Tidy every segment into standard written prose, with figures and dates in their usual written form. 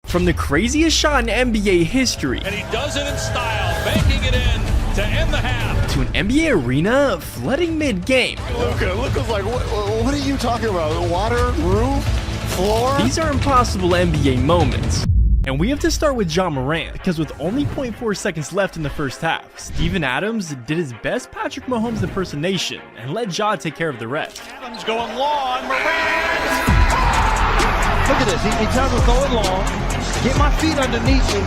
From the craziest shot in NBA history, and he does it in style, banking it in to end the half, to an NBA arena flooding mid-game. Luka's like, what are you talking about? Water, roof, floor? These are impossible NBA moments. And we have to start with Ja Morant, because with only 0.4 seconds left in the first half, Steven Adams did his best Patrick Mahomes impersonation and let Ja take care of the rest. Adams going long, Morant! Look at this, he tells us going long, get my feet underneath me,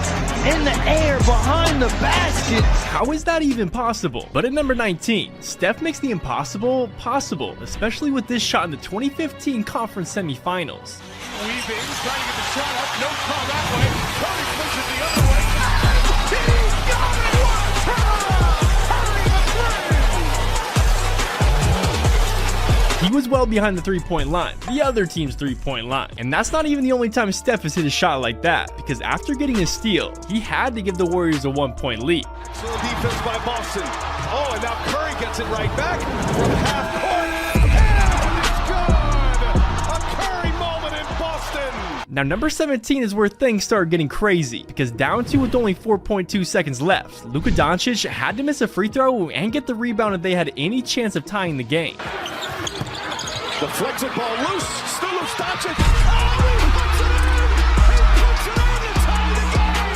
in the air, behind the basket. How is that even possible? But at number 19, Steph makes the impossible possible, especially with this shot in the 2015 conference semifinals. Weaving, trying to get the shot up, no call that way, Curry pushes the other way, he's got it, He was well behind the three-point line, the other team's three-point line. And that's not even the only time Steph has hit a shot like that, because after getting a steal, he had to give the Warriors a 1-point lead. excellent defense by Boston. Oh, and now Curry gets it right back from half court, and it's good! A Curry moment in Boston! Now number 17 is where things started getting crazy, because down 2 with only 4.2 seconds left, Luka Doncic had to miss a free throw and get the rebound if they had any chance of tying the game. Deflected ball loose, still loose, Doncic. Oh, he puts it in! He puts it in to tie the game!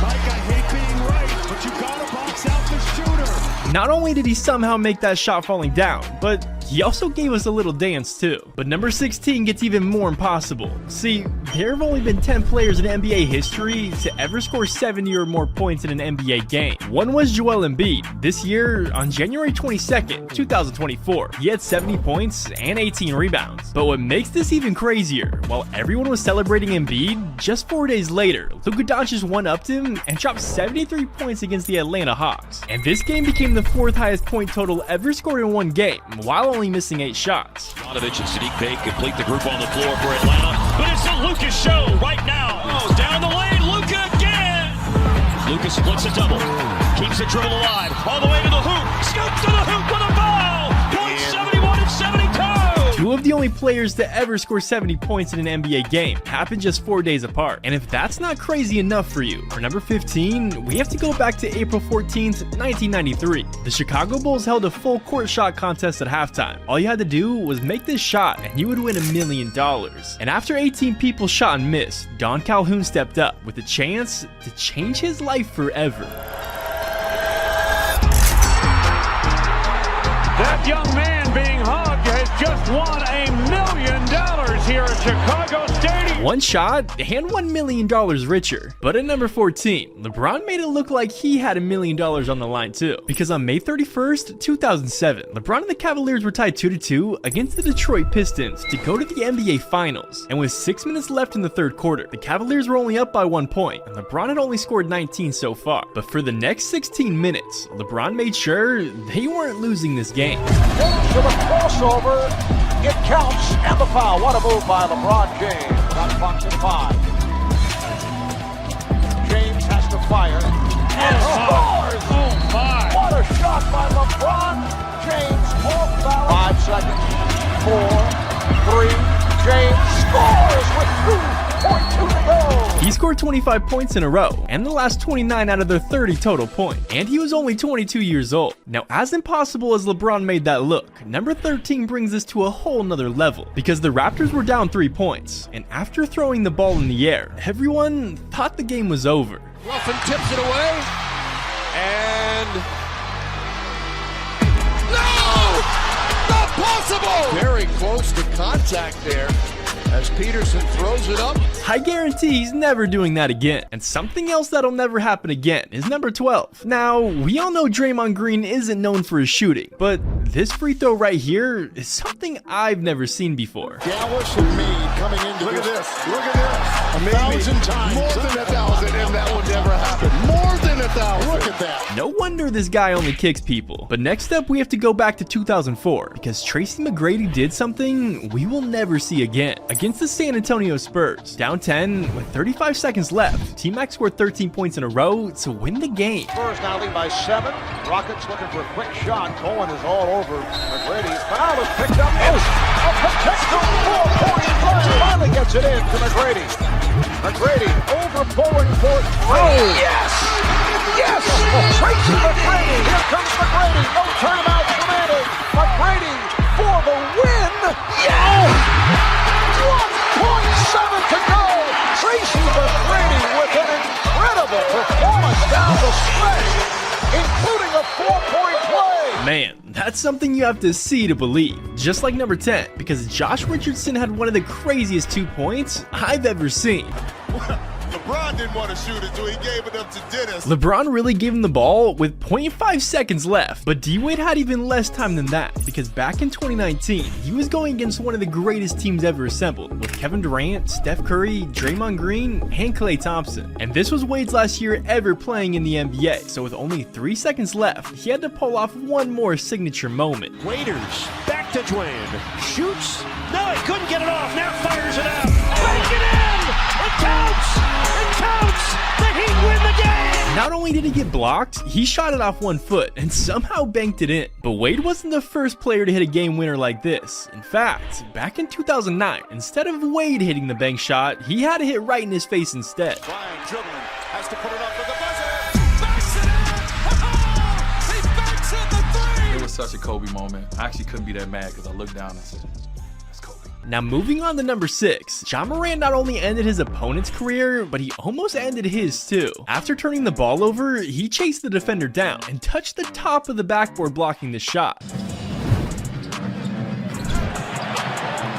Mike, I hate being right, but you gotta box out the shooter. Not only did he somehow make that shot falling down, but he also gave us a little dance too. But number 16 gets even more impossible. See, there have only been 10 players in NBA history to ever score 70 or more points in an NBA game. One was Joel Embiid. This year, on January 22nd, 2024, he had 70 points and 18 rebounds. But what makes this even crazier, while everyone was celebrating Embiid, just 4 days later, Luka Doncic one-upped him and dropped 73 points against the Atlanta Hawks. And this game became the 4th highest point total ever scored in one game, while only missing 8 shots. Donovic and Sadiq Bey complete the group on the floor for Atlanta, but it's the Lucas show right now. Oh, down the lane, Luka again. Lucas splits a double, keeps the dribble alive, all the way to the hoop, scoops to the hoop with a foul. Points 71 and 72. 2 of the only players to ever score 70 points in an NBA game happened just 4 days apart. And if that's not crazy enough for you, for number 15, we have to go back to April 14th, 1993. The Chicago Bulls held a full court shot contest at halftime. All you had to do was make this shot and you would win $1 million. And after 18 people shot and missed, Don Calhoun stepped up with a chance to change his life forever. That young man being hugged has just won $1 million here at Chicago Stadium. One shot and $1 million richer. But at number 14, LeBron made it look like he had $1 million on the line too. Because on May 31st, 2007, LeBron and the Cavaliers were tied 2-2 against the Detroit Pistons to go to the NBA Finals. And with 6 minutes left in the third quarter, the Cavaliers were only up by 1 point, and LeBron had only scored 19 so far. But for the next 16 minutes, LeBron made sure they weren't losing this game. James with a crossover. It counts, and the foul. What a move by LeBron James. Got Fox at 5. James has to fire. And scores! Oh my! What a shot by LeBron James. Off balance. 5 seconds. 4, 3. James scores with 2.2 to go. He scored 25 points in a row, and the last 29 out of their 30 total points, and he was only 22 years old. Now, as impossible as LeBron made that look, number 13 brings this to a whole nother level, because the Raptors were down 3 points, and after throwing the ball in the air, everyone thought the game was over. Ruffin tips it away, and no! Not possible! Very close to contact there as Peterson throws it up. I guarantee he's never doing that again. And something else that'll never happen again is number 12. Now, we all know Draymond Green isn't known for his shooting, but this free throw right here is something I've never seen before. Dallas and Meade coming into Look at this. Look at this. 1,000 times. More than 1,000, and that will never happen. More than 1,000. Look at that. No wonder this guy only kicks people. But next up, we have to go back to 2004, because Tracy McGrady did something we will never see again. Against the San Antonio Spurs, down 10 with 35 seconds left, T-Mac scored 13 points in a row to win the game. Spurs now lead by 7. Rockets looking for a quick shot. Cohen is all over McGrady. Foul is picked up. A potential 4-point play. Finally gets it in to McGrady. McGrady overflowing for three. Yes! Yes! Tracy McGrady. Here comes McGrady. No timeout commanded. McGrady for the win. Yes! 1.7 to go. Tracy McGrady with an incredible performance down the stretch, including a 4-point play. Man, that's something you have to see to believe. Just like number 10, because Josh Richardson had one of the craziest 2 points I've ever seen. LeBron didn't want to shoot it, so he gave it up to Dennis. LeBron really gave him the ball with 0.5 seconds left, but D-Wade had even less time than that, because back in 2019, he was going against one of the greatest teams ever assembled, with Kevin Durant, Steph Curry, Draymond Green, and Klay Thompson. And this was Wade's last year ever playing in the NBA, so with only 3 seconds left, he had to pull off one more signature moment. Waiters, back to Dwayne. Shoots. No, he couldn't get it off. Now fires it out. Bank it in! It counts! It counts! The Heat win the game! Not only did he get blocked, he shot it off 1 foot and somehow banked it in. But Wade wasn't the first player to hit a game winner like this. In fact, back in 2009, instead of Wade hitting the bank shot, he had a hit right in his face instead. Bryant dribbling, has to put it up with the buzzer. Backs it in! He backs in the three! It was such a Kobe moment. I actually couldn't be that mad because I looked down and said, that's Kobe. Now moving on to number 6, Ja Morant not only ended his opponent's career, but he almost ended his too. After turning the ball over, he chased the defender down and touched the top of the backboard blocking the shot.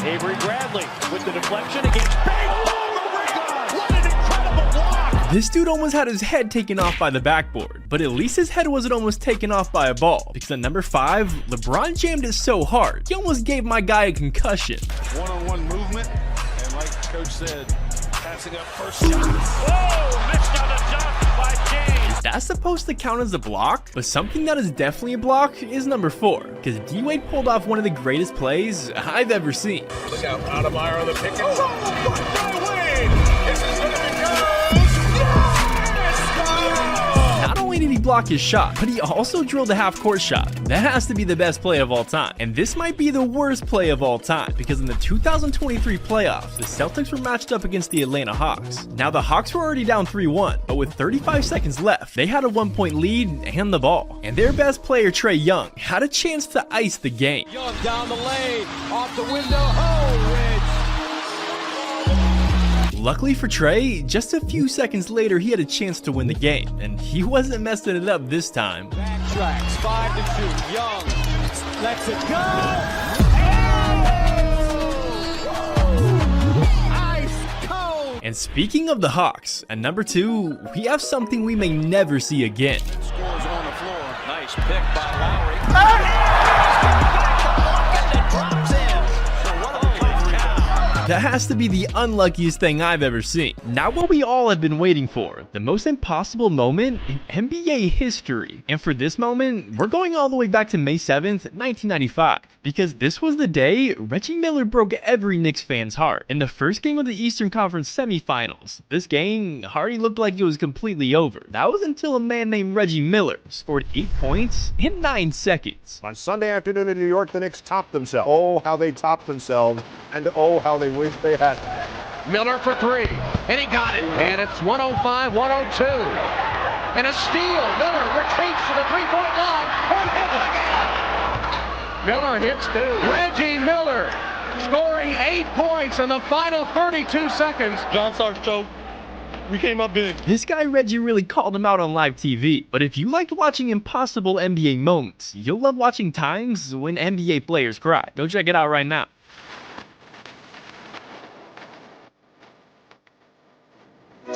Avery Bradley with the deflection against Bang. What an incredible block! This dude almost had his head taken off by the backboard, but at least his head wasn't almost taken off by a ball, because at number 5, LeBron jammed it so hard, he almost gave my guy a concussion. One-on-one movement, and like Coach said, passing up first shot. Whoa! Missed on a dunk by James. That's supposed to count as a block, but something that is definitely a block is number 4, because D-Wade pulled off one of the greatest plays I've ever seen. Look out, Adebayo on the pick and roll. By Wade. This is going to be Not only did he block his shot, but he also drilled a half-court shot. That has to be the best play of all time. And this might be the worst play of all time, because in the 2023 playoffs, the Celtics were matched up against the Atlanta Hawks. Now, the Hawks were already down 3-1, but with 35 seconds left, they had a 1-point lead and the ball. And their best player, Trae Young, had a chance to ice the game. Young down the lane, off the window. Oh, Luckily for Trae, just a few seconds later, he had a chance to win the game, and he wasn't messing it up this time. Backtracks, 5-2. Young lets it go. Ice cold. And speaking of the Hawks, at number 2, we have something we may never see again. Scores on the floor. Nice pick by Lowry. That has to be the unluckiest thing I've ever seen. Now what we all have been waiting for, the most impossible moment in NBA history. And for this moment, we're going all the way back to May 7th, 1995. Because this was the day Reggie Miller broke every Knicks fan's heart. In the first game of the Eastern Conference semifinals, this game already looked like it was completely over. That was until a man named Reggie Miller scored 8 points in 9 seconds. On Sunday afternoon in New York, the Knicks topped themselves. Oh, how they topped themselves, and oh, how they wish they had. Miller for 3, and he got it. And it's 105-102. And a steal. Miller retreats to the three-point line. And hits it again. Miller hits 2. Reggie Miller scoring 8 points in the final 32 seconds. John Starks show. We came up big. This guy Reggie really called him out on live TV. But if you liked watching impossible NBA moments, you'll love watching times when NBA players cry. Go check it out right now.